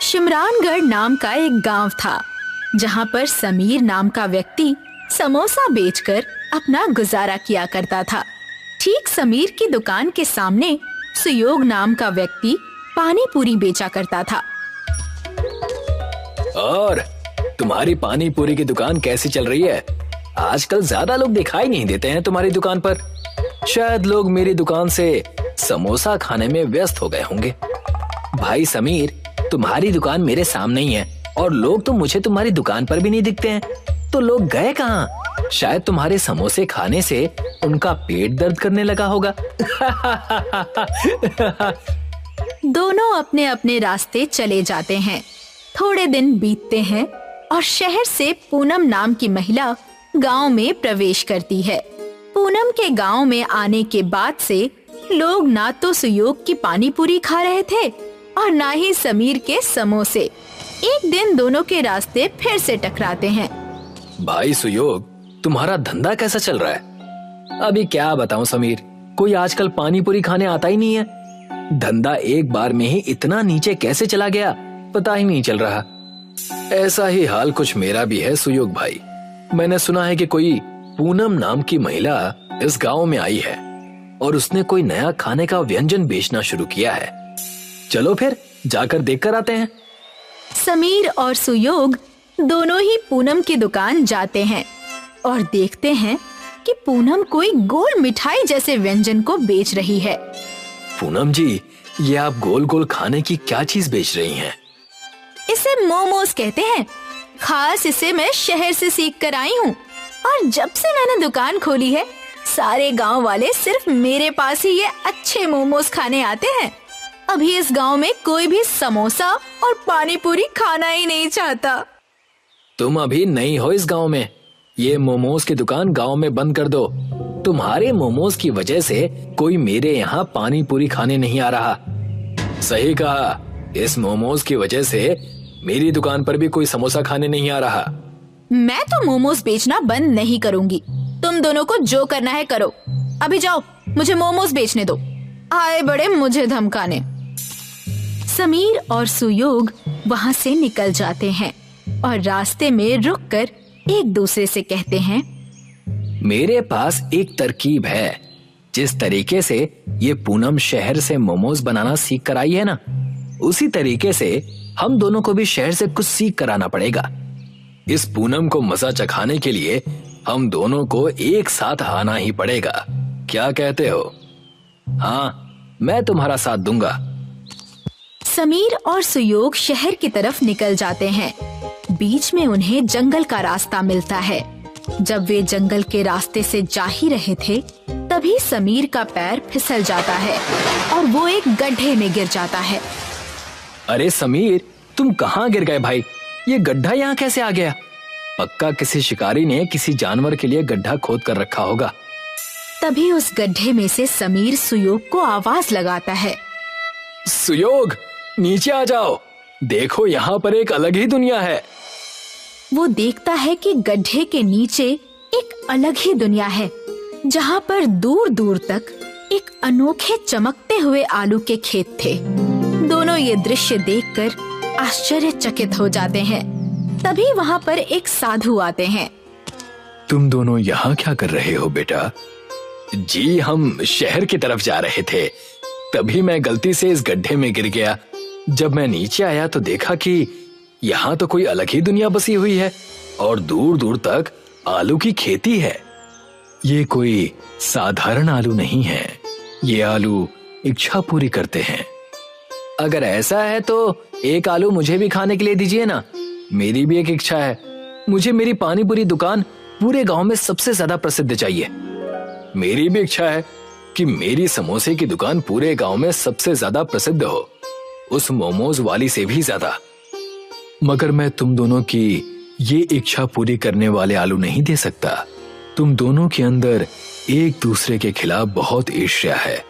शिमरानगढ़ नाम का एक गांव था, जहां पर समीर नाम का व्यक्ति समोसा बेचकर अपना गुजारा किया करता था। ठीक समीर की दुकान के सामने सुयोग नाम का व्यक्ति पानी पूरी बेचा करता था। और तुम्हारी पानी पूरी की दुकान कैसी चल रही है? आजकल ज्यादा लोग दिखाई नहीं देते हैं तुम्हारी दुकान पर। शायद लोग मेरी दुकान से समोसा खाने में व्यस्त हो गए होंगे। भाई समीर, तुम्हारी दुकान मेरे सामने ही है और लोग तो मुझे तुम्हारी दुकान पर भी नहीं दिखते हैं। तो लोग गए कहाँ? शायद तुम्हारे समोसे खाने से उनका पेट दर्द करने लगा होगा। दोनों अपने अपने रास्ते चले जाते हैं। थोड़े दिन बीतते हैं और शहर से पूनम नाम की महिला गांव में प्रवेश करती है। पूनम के गांव में आने के बाद से लोग ना तो सुयोग की पानी पूरी खा रहे थे और ना ही समीर के समोसे। एक दिन दोनों के रास्ते फिर से टकराते हैं। भाई सुयोग, तुम्हारा धंधा कैसा चल रहा है? अभी क्या बताऊं समीर, कोई आजकल पानी पूरी खाने आता ही नहीं है। धंधा एक बार में ही इतना नीचे कैसे चला गया पता ही नहीं चल रहा। ऐसा ही हाल कुछ मेरा भी है सुयोग भाई। मैंने सुना है कि कोई पूनम नाम की महिला इस गांव में आई है और उसने कोई नया खाने का व्यंजन बेचना शुरू किया है। चलो फिर जाकर देखकर आते हैं। समीर और सुयोग दोनों ही पूनम की दुकान जाते हैं और देखते हैं कि पूनम कोई गोल मिठाई जैसे व्यंजन को बेच रही है। पूनम जी, ये आप गोल गोल खाने की क्या चीज बेच रही हैं? इसे मोमोज कहते हैं। खास इसे मैं शहर से सीख कर आई हूँ और जब से मैंने दुकान खोली है सारे गांव वाले सिर्फ मेरे पास ही ये अच्छे मोमोज खाने आते हैं। अभी इस गांव में कोई भी समोसा और पानी पूरी खाना ही नहीं चाहता। तुम अभी नई हो इस गांव में। ये मोमोज की दुकान गांव में बंद कर दो। तुम्हारे मोमोज की वजह से कोई मेरे यहाँ पानी पूरी खाने नहीं आ रहा। सही कहा, इस मोमोज की वजह से मेरी दुकान पर भी कोई समोसा खाने नहीं आ रहा। मैं तो मोमोज बेचना बंद नहीं करूंगी। तुम दोनों को जो करना है करो। अभी जाओ, मुझे मोमोज बेचने दो। आए बड़े मुझे धमकाने। समीर और सुयोग वहाँ से निकल जाते हैं और रास्ते में रुककर एक दूसरे से कहते हैं, मेरे पास एक तरकीब है। जिस तरीके से ये पूनम शहर से मोमोज बनाना सीख कर आई है ना, उसी तरीके से हम दोनों को भी शहर से कुछ सीख कर आना पड़ेगा। इस पूनम को मजा चखाने के लिए हम दोनों को एक साथ आना ही पड़ेगा। क्या कहते हो? हाँ, मैं तुम्हारा साथ दूंगा। समीर और सुयोग शहर की तरफ निकल जाते हैं। बीच में उन्हें जंगल का रास्ता मिलता है। जब वे जंगल के रास्ते से जा ही रहे थे, तभी समीर का पैर फिसल जाता है और वो एक गड्ढे में गिर जाता है। अरे समीर, तुम कहाँ गिर गए भाई? ये गड्ढा यहाँ कैसे आ गया? पक्का किसी शिकारी ने किसी जानवर के लिए गड्ढा खोद कर रखा होगा। तभी उस गड्ढे में से समीर सुयोग को आवाज लगाता है, सुयोग, नीचे आ जाओ। देखो, यहाँ पर एक अलग ही दुनिया है। वो देखता है कि गड्ढे के नीचे एक अलग ही दुनिया है, जहाँ पर दूर दूर तक एक अनोखे चमकते हुए आलू के खेत थे। दोनों ये दृश्य देखकर आश्चर्यचकित हो जाते हैं। तभी वहाँ पर एक साधु आते हैं। तुम दोनों यहाँ क्या कर रहे हो बेटा? जी, हम शहर की तरफ जा रहे थे। तभी मैं गलती से इस गड्ढे में गिर गया। जब मैं नीचे आया तो देखा कि यहाँ तो कोई अलग ही दुनिया बसी हुई है और दूर दूर तक आलू की खेती है। ये कोई साधारण आलू नहीं है। ये आलू इच्छा पूरी करते हैं। अगर ऐसा है तो एक आलू मुझे भी खाने के लिए दीजिए ना। मेरी भी एक इच्छा है। मुझे मेरी पानी पूरी दुकान पूरे गांव में सबसे ज्यादा प्रसिद्ध चाहिए। मेरी भी इच्छा है कि मेरी समोसे की दुकान पूरे गांव में सबसे ज्यादा प्रसिद्ध हो, उस मोमोज वाली से भी ज्यादा। मगर मैं तुम दोनों की ये इच्छा पूरी करने वाले आलू नहीं दे सकता। तुम दोनों के अंदर एक दूसरे के खिलाफ बहुत ईर्ष्या है।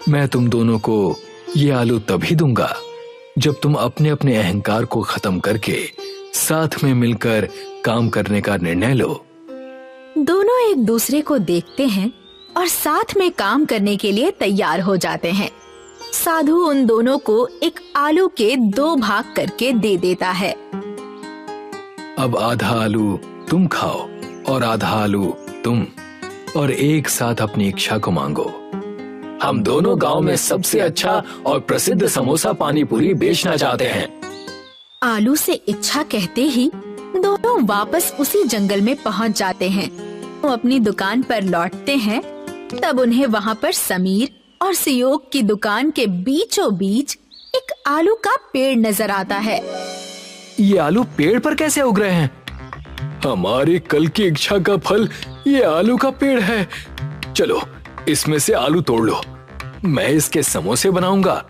मैं तुम दोनों को ये आलू तभी दूंगा जब तुम अपने अपने अहंकार को खत्म करके साथ में मिलकर काम करने का निर्णय लो। दोनों एक दूसरे को देखते हैं और साथ में काम करने के लिए तैयार हो जाते हैं। साधु उन दोनों को एक आलू के 2 भाग करके दे देता है। अब आधा आलू तुम खाओ और आधा आलू तुम, और एक साथ अपनी इच्छा को मांगो। हम दोनों गांव में सबसे अच्छा और प्रसिद्ध समोसा पानी पूरी बेचना चाहते हैं। आलू से इच्छा कहते ही दोनों वापस उसी जंगल में पहुंच जाते हैं। वो अपनी दुकान पर लौटते हैं, तब उन्हें वहाँ पर समीर और सुयोग की दुकान के बीचों बीच एक आलू का पेड़ नजर आता है। ये आलू पेड़ पर कैसे उग रहे हैं? हमारी कल की इच्छा का फल ये आलू का पेड़ है। चलो इसमें से आलू तोड़ लो, मैं इसके समोसे बनाऊंगा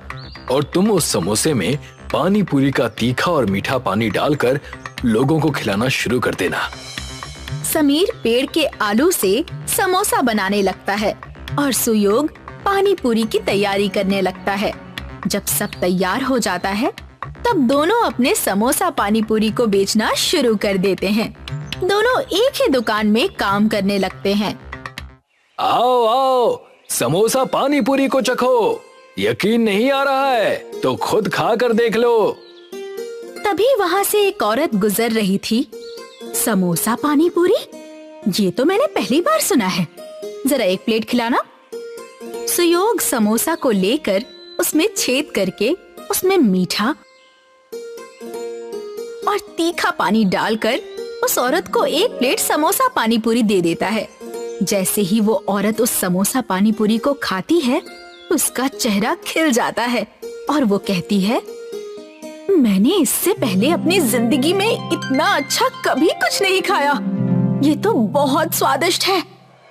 और तुम उस समोसे में पानी पूरी का तीखा और मीठा पानी डालकर लोगों को खिलाना शुरू कर देना। समीर पेड़ के आलू से समोसा बनाने लगता है और सुयोग पानी पूरी की तैयारी करने लगता है। जब सब तैयार हो जाता है, तब दोनों अपने समोसा पानी पूरी को बेचना शुरू कर देते हैं। दोनों एक ही दुकान में काम करने लगते हैं। आओ आओ, समोसा पानी पूरी को चखो। यकीन नहीं आ रहा है तो खुद खा कर देख लो। तभी वहाँ से एक औरत गुजर रही थी। समोसा पानी पूरी, ये तो मैंने पहली बार सुना है। जरा एक प्लेट खिलाना। सुयोग समोसा को लेकर उसमें छेद करके उसमें मीठा और तीखा पानी डालकर उस औरत को एक प्लेट समोसा पानी पूरी दे देता है। जैसे ही वो औरत उस समोसा पानी पूरी को खाती है, उसका चेहरा खिल जाता है और वो कहती है, मैंने इससे पहले अपनी जिंदगी में इतना अच्छा कभी कुछ नहीं खाया। ये तो बहुत स्वादिष्ट है।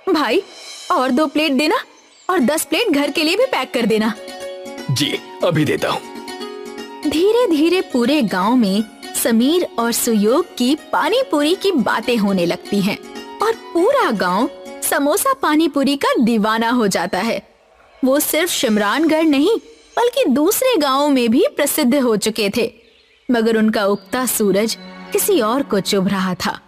भाई और 2 प्लेट देना और 10 प्लेट घर के लिए भी पैक कर देना। जी अभी देता हूँ। धीरे धीरे पूरे गांव में समीर और सुयोग की पानी पूरी की बातें होने लगती हैं और पूरा गांव समोसा पानी पूरी का दीवाना हो जाता है। वो सिर्फ शिमरानगढ़ नहीं बल्कि दूसरे गांवों में भी प्रसिद्ध हो चुके थे, मगर उनका उगता सूरज किसी और को चुभ रहा था।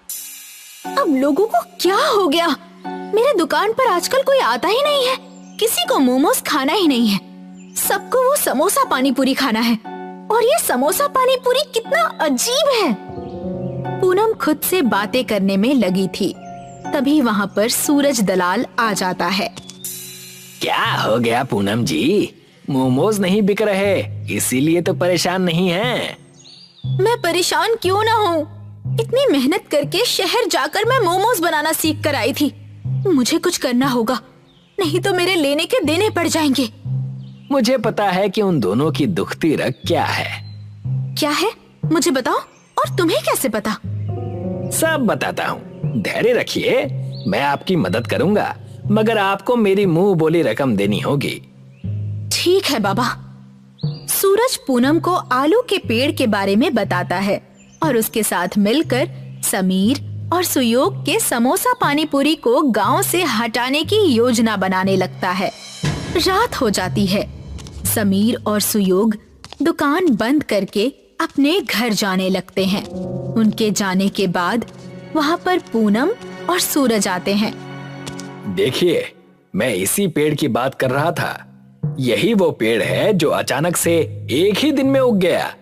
अब लोगों को क्या हो गया? मेरे दुकान पर आजकल कोई आता ही नहीं है। किसी को मोमोज खाना ही नहीं है, सबको वो समोसा पानी पूरी खाना है। और ये समोसा पानी पूरी कितना अजीब है। पूनम खुद से बातें करने में लगी थी, तभी वहाँ पर सूरज दलाल आ जाता है। क्या हो गया पूनम जी? मोमोज नहीं बिक रहे, इसीलिए तो परेशान नहीं हैं। मैं परेशान क्यों ना हूँ? इतनी मेहनत करके शहर जाकर मैं मोमोज बनाना सीख कर आई थी। मुझे कुछ करना होगा, नहीं तो मेरे लेने के देने पड़ जाएंगे। मुझे पता है कि उन दोनों की दुखती रग क्या है। क्या है? मुझे बताओ। और तुम्हें कैसे पता? सब बताता हूँ, धैर्य रखिए, मैं आपकी मदद करूँगा, मगर आपको मेरी मुंह बोली रकम देनी होगी। ठीक है बाबा। सूरज पूनम को आलू के पेड़ के बारे में बताता है और उसके साथ मिलकर समीर और सुयोग के समोसा पानी पूरी को गांव से हटाने की योजना बनाने लगता है। रात हो जाती है। समीर और सुयोग दुकान बंद करके अपने घर जाने लगते हैं। उनके जाने के बाद वहाँ पर पूनम और सूरज आते हैं। देखिए, मैं इसी पेड़ की बात कर रहा था। यही वो पेड़ है जो अचानक से एक ही दिन में उग गया।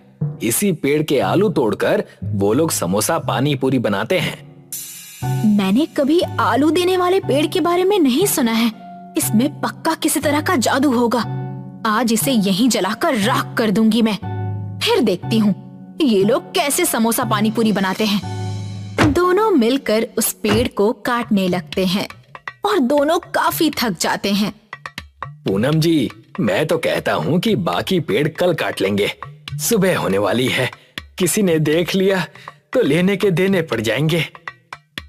इसी पेड़ के आलू तोड़कर वो लोग समोसा पानी पूरी बनाते हैं। मैंने कभी आलू देने वाले पेड़ के बारे में नहीं सुना है। इसमें पक्का किसी तरह का जादू होगा। आज इसे यहीं जलाकर राख कर दूंगी मैं। फिर देखती हूँ ये लोग कैसे समोसा पानी पूरी बनाते हैं। दोनों मिलकर उस पेड़ को काटने लगते हैं और दोनों काफी थक जाते हैं। पूनम जी, मैं तो कहता हूँ कि बाकी पेड़ कल काट लेंगे। सुबह होने वाली है, किसी ने देख लिया तो लेने के देने पड़ जाएंगे।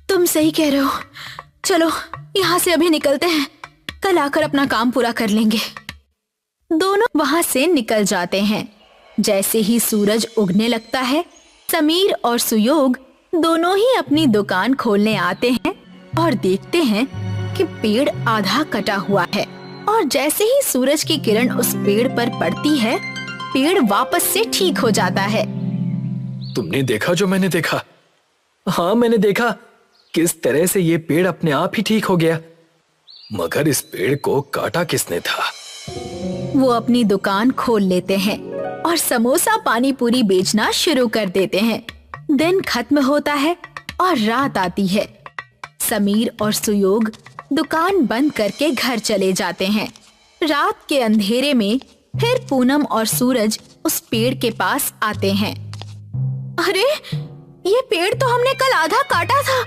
तुम सही कह रहे हो। चलो यहाँ से अभी निकलते हैं, कल आकर अपना काम पूरा कर लेंगे। दोनों वहाँ से निकल जाते हैं। जैसे ही सूरज उगने लगता है, समीर और सुयोग दोनों ही अपनी दुकान खोलने आते हैं और देखते हैं कि पेड़ आधा कटा हुआ है। और जैसे ही सूरज की किरण उस पेड़ पर पड़ती है, पेड़ वापस से ठीक हो जाता है। तुमने देखा जो मैंने देखा? हाँ, मैंने देखा किस तरह से ये पेड़ अपने आप ही ठीक हो गया। मगर इस पेड़ को काटा किसने था? वो अपनी दुकान खोल लेते हैं और समोसा पानी पूरी बेचना शुरू कर देते हैं। दिन खत्म होता है और रात आती है। समीर और सुयोग दुकान बंद करके घर चले जाते हैं। रात के अंधेरे में फिर पूनम और सूरज उस पेड़ के पास आते हैं। अरे, ये पेड़ तो हमने कल आधा काटा था,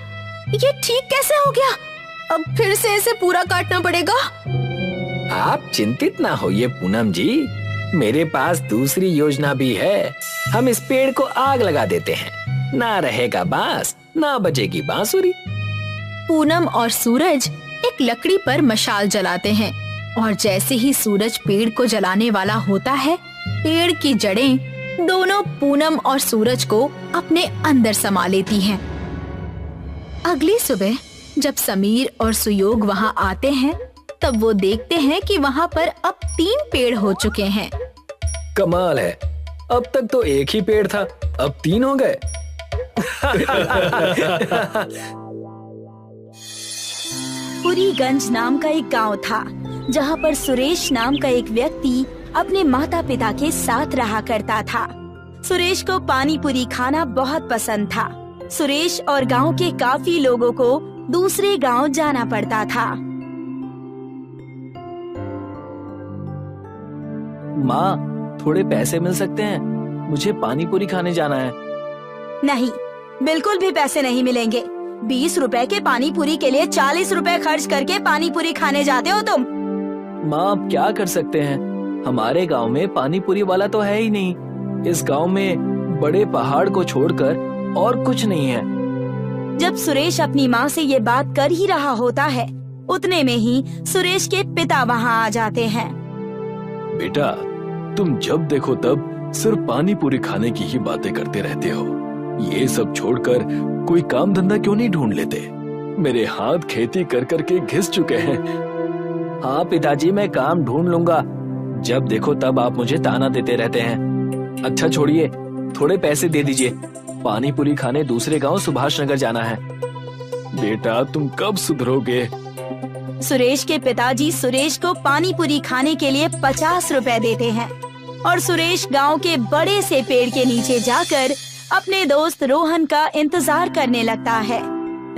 ये ठीक कैसे हो गया? अब फिर से इसे पूरा काटना पड़ेगा। आप चिंतित ना होइए पूनम जी, मेरे पास दूसरी योजना भी है। हम इस पेड़ को आग लगा देते हैं, ना रहेगा बांस, ना बजेगी बांसुरी। पूनम और सूरज एक लकड़ी पर मशाल जलाते हैं और जैसे ही सूरज पेड़ को जलाने वाला होता है, पेड़ की जड़ें दोनों पूनम और सूरज को अपने अंदर समा लेती हैं। अगली सुबह जब समीर और सुयोग वहां आते हैं, तब वो देखते हैं कि वहां पर अब 3 पेड़ हो चुके हैं। कमाल है, अब तक तो एक ही पेड़ था, अब 3 हो गए। पुरीगंज नाम का एक गांव था, जहां पर सुरेश नाम का एक व्यक्ति अपने माता पिता के साथ रहा करता था। सुरेश को पानी पूरी खाना बहुत पसंद था। सुरेश और गांव के काफी लोगों को दूसरे गांव जाना पड़ता था। माँ, थोड़े पैसे मिल सकते हैं? मुझे पानी पूरी खाने जाना है। नहीं, बिल्कुल भी पैसे नहीं मिलेंगे। 20 रुपए के पानी पूरी के लिए 40 रुपए खर्च करके पानी पूरी खाने जाते हो तुम। माँ, अब क्या कर सकते हैं? हमारे गांव में पानी पूरी वाला तो है ही नहीं। इस गांव में बड़े पहाड़ को छोड़कर और कुछ नहीं है। जब सुरेश अपनी माँ से ये बात कर ही रहा होता है, उतने में ही सुरेश के पिता वहाँ आ जाते हैं। बेटा, तुम जब देखो तब सिर्फ पानी पूरी खाने की ही बातें करते रहते हो। ये सब छोड़कर कोई काम धंधा क्यों नहीं ढूंढ लेते? मेरे हाथ खेती कर करके घिस चुके हैं। हाँ पिताजी, मैं काम ढूंढ लूंगा। जब देखो तब आप मुझे ताना देते रहते हैं। अच्छा छोड़िए, थोड़े पैसे दे दीजिए, पानी पूरी खाने दूसरे गांव सुभाष नगर जाना है। बेटा, तुम कब सुधरोगे? सुरेश के पिताजी सुरेश को पानी पूरी खाने के लिए 50 रुपए देते हैं और सुरेश गांव के बड़े से पेड़ के नीचे जाकर अपने दोस्त रोहन का इंतजार करने लगता है।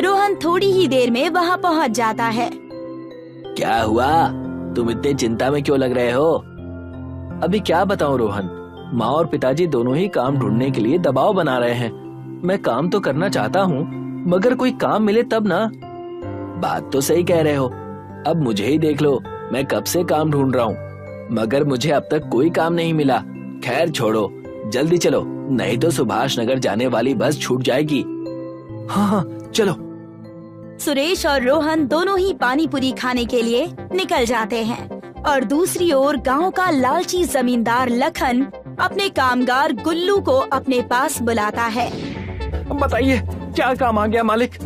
रोहन थोड़ी ही देर में वहां पहुंच जाता है। क्या हुआ? तुम इतने चिंता में क्यों लग रहे हो? अभी क्या बताऊं रोहन, माँ और पिताजी दोनों ही काम ढूंढने के लिए दबाव बना रहे हैं। मैं काम तो करना चाहता हूँ, मगर कोई काम मिले तब ना। बात तो सही कह रहे हो। अब मुझे ही देख लो, मैं कब से काम ढूंढ रहा हूँ, मगर मुझे अब तक कोई काम नहीं मिला। खैर छोड़ो, जल्दी चलो, नहीं तो सुभाष नगर जाने वाली बस छूट जाएगी। हाँ, चलो। सुरेश और रोहन दोनों ही पानी पूरी खाने के लिए निकल जाते हैं और दूसरी ओर गांव का लालची जमींदार लखन अपने कामगार गुल्लू को अपने पास बुलाता है। बताइए, क्या काम आ गया मालिक?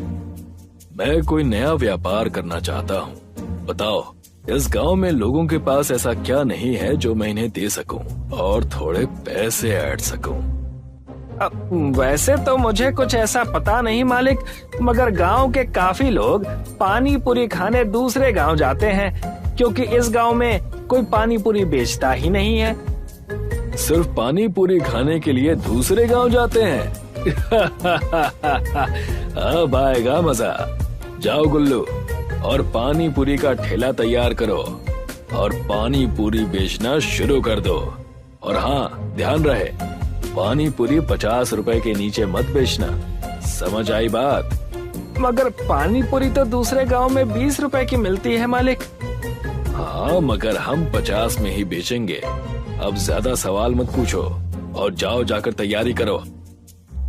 मैं कोई नया व्यापार करना चाहता हूँ। बताओ, इस गांव में लोगों के पास ऐसा क्या नहीं है जो मैं इन्हें दे सकूं और थोड़े पैसे ऐड सकूं? वैसे तो मुझे कुछ ऐसा पता नहीं मालिक, मगर गांव के काफी लोग पानी पूरी खाने दूसरे गांव जाते हैं, क्योंकि इस गांव में कोई पानी पूरी बेचता ही नहीं है। सिर्फ पानी पूरी खाने के लिए दूसरे गांव जाते हैं? अब आएगा मजा। जाओ गुल्लू, और पानी पूरी का ठेला तैयार करो और पानी पूरी बेचना शुरू कर दो। और हाँ, ध्यान रहे, पानी पूरी 50 रुपए के नीचे मत बेचना। समझ आई बात? मगर पानी पूरी तो दूसरे गांव में 20 रुपए की मिलती है मालिक। हाँ, मगर हम 50 में ही बेचेंगे। अब ज्यादा सवाल मत पूछो और जाओ जाकर तैयारी करो।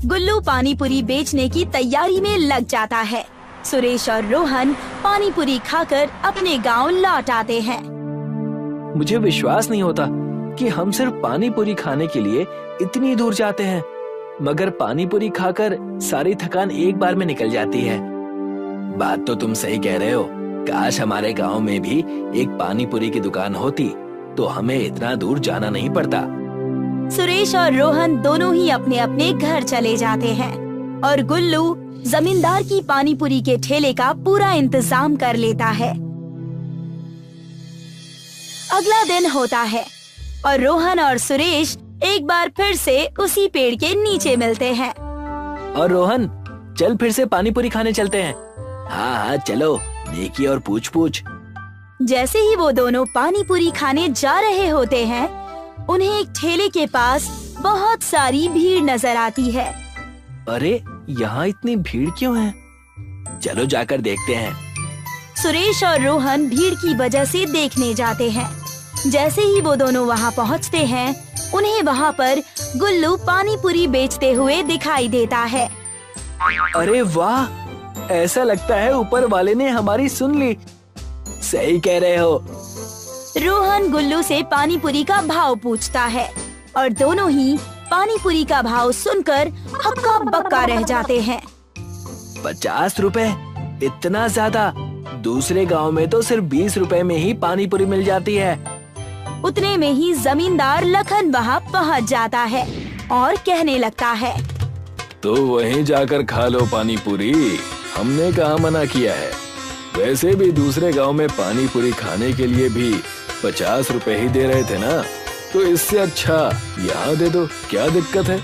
गुल्लू पानी पूरी बेचने की तैयारी में लग जाता है। सुरेश और रोहन पानी पूरी खाकर अपने गांव लौट आते हैं। मुझे विश्वास नहीं होता कि हम सिर्फ पानी पूरी खाने के लिए इतनी दूर जाते हैं, मगर पानी पूरी खाकर सारी थकान एक बार में निकल जाती है। बात तो तुम सही कह रहे हो। काश हमारे गांव में भी एक पानी पूरी की दुकान होती तो हमें इतना दूर जाना नहीं पड़ता। सुरेश और रोहन दोनों ही अपने अपने घर चले जाते हैं और गुल्लू जमींदार की पानी पूरी के ठेले का पूरा इंतजाम कर लेता है। अगला दिन होता है और रोहन और सुरेश एक बार फिर से उसी पेड़ के नीचे मिलते हैं। और रोहन, चल फिर से पानी पूरी खाने चलते हैं। हाँ हाँ चलो, नेकी और पूछ पूछ। जैसे ही वो दोनों पानी पूरी खाने जा रहे होते हैं, उन्हें एक ठेले के पास बहुत सारी भीड़ नजर आती है। अरे यहाँ इतनी भीड़ क्यों है? चलो जाकर देखते हैं। सुरेश और रोहन भीड़ की वजह से देखने जाते हैं। जैसे ही वो दोनों वहाँ पहुँचते हैं, उन्हें वहाँ पर गुल्लू पानी पूरी बेचते हुए दिखाई देता है। अरे वाह, ऐसा लगता है ऊपर वाले ने हमारी सुन ली। सही कह रहे हो। रोहन गुल्लू से पानी पूरी का भाव पूछता है और दोनों ही पानी पूरी का भाव सुनकर हक्का बक्का रह जाते हैं। 50 रुपए? इतना ज्यादा? दूसरे गांव में तो सिर्फ 20 रुपए में ही पानी पूरी मिल जाती है। उतने में ही जमींदार लखन वहाँ पहुँच जाता है और कहने लगता है, तो वहीं जाकर खा लो पानी पूरी, हमने कहाँ मना किया है। वैसे भी दूसरे गांव में पानी पूरी खाने के लिए भी 50 रुपए ही दे रहे थे ना, तो इससे अच्छा यहाँ दे दो, क्या दिक्कत है?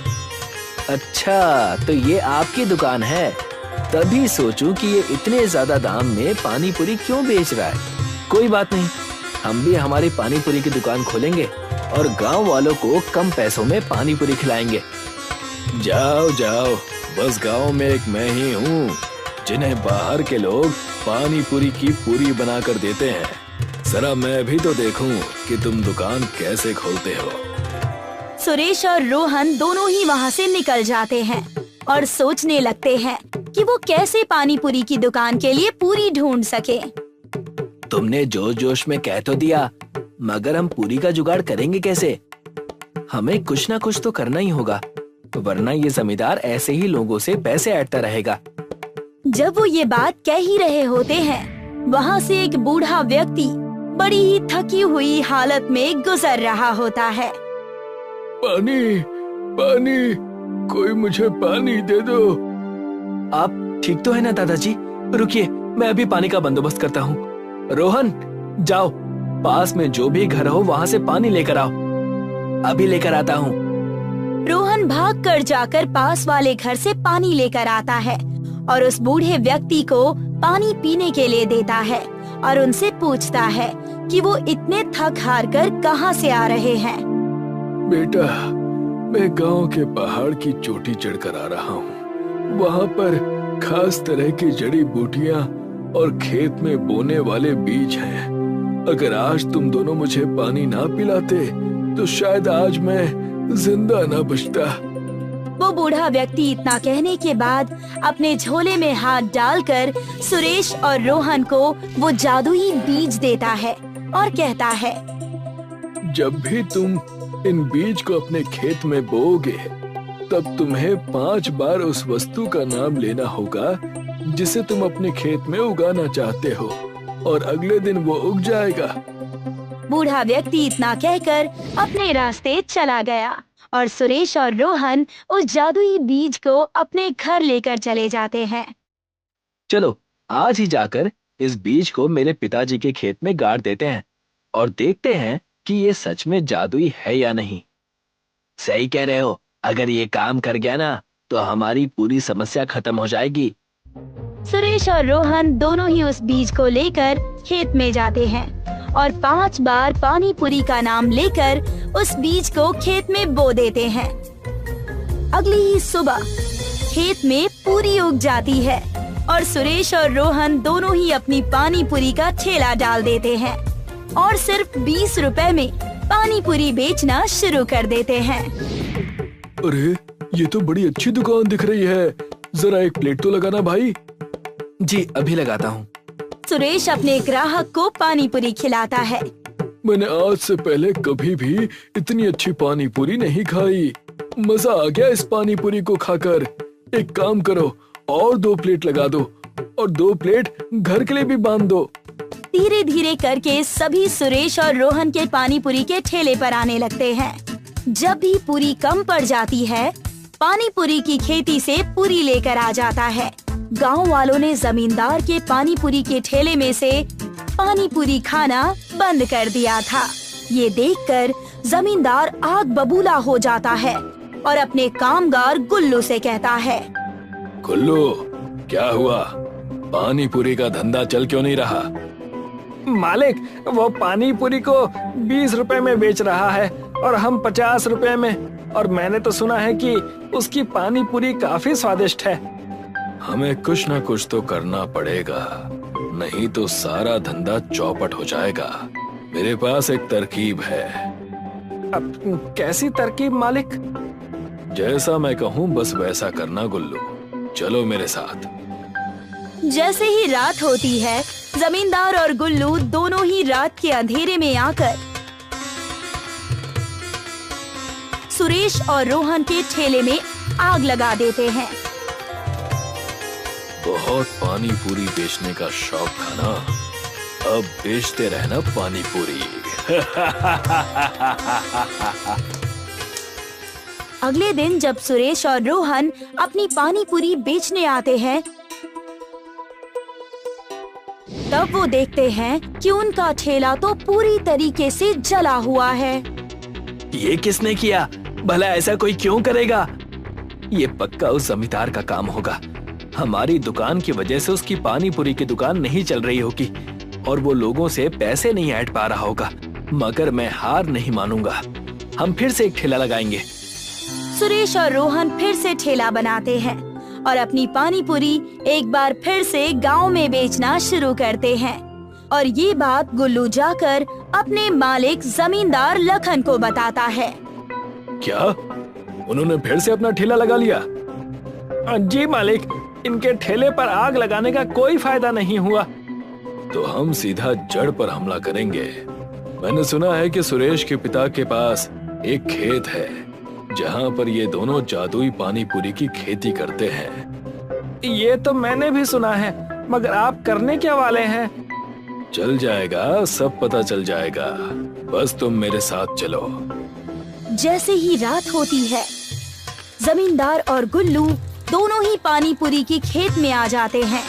अच्छा, तो ये आपकी दुकान है, तभी सोचूं कि ये इतने ज्यादा दाम में पानी पूरी क्यों बेच रहा है। कोई बात नहीं, हम भी हमारी पानी पूरी की दुकान खोलेंगे और गांव वालों को कम पैसों में पानी पूरी खिलाएंगे। जाओ जाओ, बस गांव में एक मैं ही हूँ जिन्हें बाहर के लोग पानी पूरी की पूरी बनाकर देते हैं। जरा मैं भी तो देखूं कि तुम दुकान कैसे खोलते हो। सुरेश और रोहन दोनों ही वहाँ से निकल जाते हैं और सोचने लगते हैं कि वो कैसे पानी पूरी की दुकान के लिए पूरी ढूंढ सके। तुमने जोश जोश में कह तो दिया, मगर हम पूरी का जुगाड़ करेंगे कैसे? हमें कुछ ना कुछ तो करना ही होगा, वरना ये जमींदार ऐसे ही लोगों से पैसे ऐंठता रहेगा। जब वो ये बात कह ही रहे होते हैं, वहाँ से एक बूढ़ा व्यक्ति बड़ी ही थकी हुई हालत में गुजर रहा होता है। पानी, पानी, कोई मुझे पानी दे दो। आप ठीक तो है ना दादाजी? रुकिए, मैं अभी पानी का बंदोबस्त करता हूँ। रोहन, जाओ, पास में जो भी घर हो वहाँ से पानी लेकर आओ। अभी लेकर आता हूँ। रोहन भागकर जाकर पास वाले घर से पानी लेकर आता है और उस बूढ़े व्यक्ति को पानी पीने के लिए देता है और उनसे पूछता है कि वो इतने थक हार कर कहाँ से आ रहे हैं। बेटा, मैं गांव के पहाड़ की चोटी चढ़कर आ रहा हूँ। वहाँ पर खास तरह की जड़ी बूटियाँ और खेत में बोने वाले बीज हैं। अगर आज तुम दोनों मुझे पानी ना पिलाते तो शायद आज मैं जिंदा ना बचता। वो बूढ़ा व्यक्ति इतना कहने के बाद अपने झोले में हाथ डालकर सुरेश और रोहन को वो जादुई बीज देता है और कहता है, जब भी तुम इन बीज को अपने खेत में बोओगे, तब तुम्हें 5 बार उस वस्तु का नाम लेना होगा जिसे तुम अपने खेत में उगाना चाहते हो, और अगले दिन वो उग जाएगा। बूढ़ा व्यक्ति इतना कहकर अपने रास्ते चला गया और सुरेश और रोहन उस जादुई बीज को अपने घर लेकर चले जाते हैं। चलो आज ही जाकर इस बीज को मेरे पिताजी के खेत में गाड़ देते हैं और देखते हैं कि ये सच में जादुई है या नहीं। सही कह रहे हो, अगर ये काम कर गया ना तो हमारी पूरी समस्या खत्म हो जाएगी। सुरेश और रोहन दोनों ही उस बीज को लेकर खेत में जाते हैं और 5 बार पानी पूरी का नाम लेकर उस बीज को खेत में बो देते हैं। अगली ही सुबह खेत में पूरी उग जाती है और सुरेश और रोहन दोनों ही अपनी पानी पूरी का ठेला डाल देते हैं और सिर्फ 20 रुपए में पानी पूरी बेचना शुरू कर देते हैं। अरे ये तो बड़ी अच्छी दुकान दिख रही है, जरा एक प्लेट तो लगाना भाई। जी अभी लगाता हूँ। सुरेश अपने ग्राहक को पानी पूरी खिलाता है। मैंने आज से पहले कभी भी इतनी अच्छी पानी पूरी नहीं खाई। मजा आ गया इस पानी पूरी को खाकर। एक काम करो, और 2 प्लेट लगा दो और 2 प्लेट घर के लिए भी बांध दो। धीरे धीरे करके सभी सुरेश और रोहन के पानी पूरी के ठेले पर आने लगते हैं। जब भी पूरी कम पड़ जाती है, पानी पूरी की खेती से पूरी लेकर आ जाता है। गांव वालों ने जमींदार के पानी पूरी के ठेले में से पानी पूरी खाना बंद कर दिया था। ये देखकर जमींदार आग बबूला हो जाता है और अपने कामगार गुल्लू से कहता है, गुल्लू, क्या हुआ? पानी पूरी का धंधा चल क्यों नहीं रहा? मालिक, वो पानी पूरी को 20 रुपए में बेच रहा है और हम 50 रुपए में। और मैंने तो सुना है कि उसकी पानी पूरी काफी स्वादिष्ट है। हमें कुछ न कुछ तो करना पड़ेगा, नहीं तो सारा धंधा चौपट हो जाएगा। मेरे पास एक तरकीब है। अब कैसी तरकीब मालिक? जैसा मैं कहूँ बस वैसा करना गुल्लू। चलो मेरे साथ। जैसे ही रात होती है, जमींदार और गुल्लू दोनों ही रात के अंधेरे में आकर सुरेश और रोहन के ठेले में आग लगा देते हैं। बहुत पानी पूरी बेचने का शौक था ना, अब बेचते रहना पानी पूरी। अगले दिन जब सुरेश और रोहन अपनी पानी पूरी बेचने आते हैं, तब वो देखते हैं कि उनका ठेला तो पूरी तरीके से जला हुआ है। ये किसने किया? भला ऐसा कोई क्यों करेगा? ये पक्का उस जमींदार का काम होगा। हमारी दुकान की वजह से उसकी पानी पूरी की दुकान नहीं चल रही होगी और वो लोगों से पैसे नहीं ऐंठ पा रहा होगा। मगर मैं हार नहीं मानूंगा, हम फिर से एक ठेला लगाएंगे। सुरेश और रोहन फिर से ठेला बनाते हैं और अपनी पानी पूरी एक बार फिर से गांव में बेचना शुरू करते हैं। और ये बात गुल्लू जाकर अपने मालिक जमींदार लखन को बताता है। क्या उन्होंने फिर से अपना ठेला लगा लिया? जी मालिक, इनके ठेले पर आग लगाने का कोई फायदा नहीं हुआ। तो हम सीधा जड़ पर हमला करेंगे। मैंने सुना है कि सुरेश के पिता के पास एक खेत है जहाँ पर ये दोनों जादुई पानी पूरी की खेती करते हैं। ये तो मैंने भी सुना है, मगर आप करने क्या वाले हैं? चल जाएगा, सब पता चल जाएगा। बस तुम मेरे साथ चलो। जैसे ही रात होती है, जमींदार और गुल्लू दोनों ही पानी पूरी की खेत में आ जाते हैं।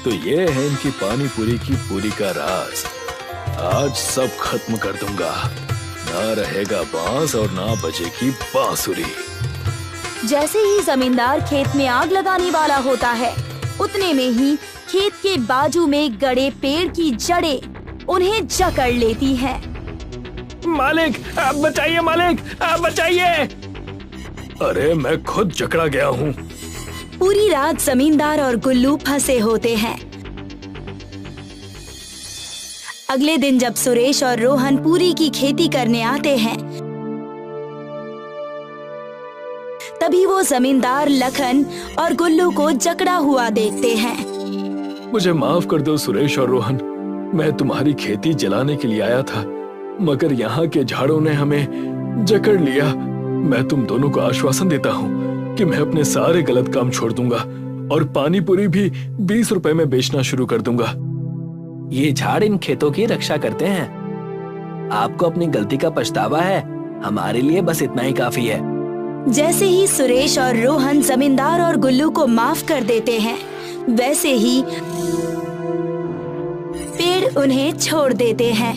तो ये है इनकी पानी पूरी की पूरी का राज। आज सब खत्म कर दूंगा। ना रहेगा बांस और ना बचेगी बांसुरी। जैसे ही जमींदार खेत में आग लगाने वाला होता है, उतने में ही खेत के बाजू में गड़े पेड़ की जड़ें उन्हें जकड़ लेती हैं। मालिक, आप बचाइए मालिक, आप बचाइए। अरे मैं खुद जकड़ा गया हूँ। पूरी रात जमींदार और गुल्लू फंसे होते हैं। अगले दिन जब सुरेश और रोहन पूरी की खेती करने आते हैं, तभी वो जमींदार लखन और गुल्लू को जकड़ा हुआ देखते हैं। मुझे माफ कर दो सुरेश और रोहन, मैं तुम्हारी खेती जलाने के लिए आया था, मगर यहाँ के झाड़ों ने हमें जकड़ लिया। मैं तुम दोनों को आश्वासन देता हूँ कि मैं अपने सारे गलत काम छोड़ दूंगा और पानी पूरी भी 20 रुपए में बेचना शुरू कर दूंगा। ये झाड़ इन खेतों की रक्षा करते हैं। आपको अपनी गलती का पछतावा है, हमारे लिए बस इतना ही काफी है। जैसे ही सुरेश और रोहन जमींदार और गुल्लू को माफ कर देते हैं, वैसे ही पेड़ उन्हें छोड़ देते हैं।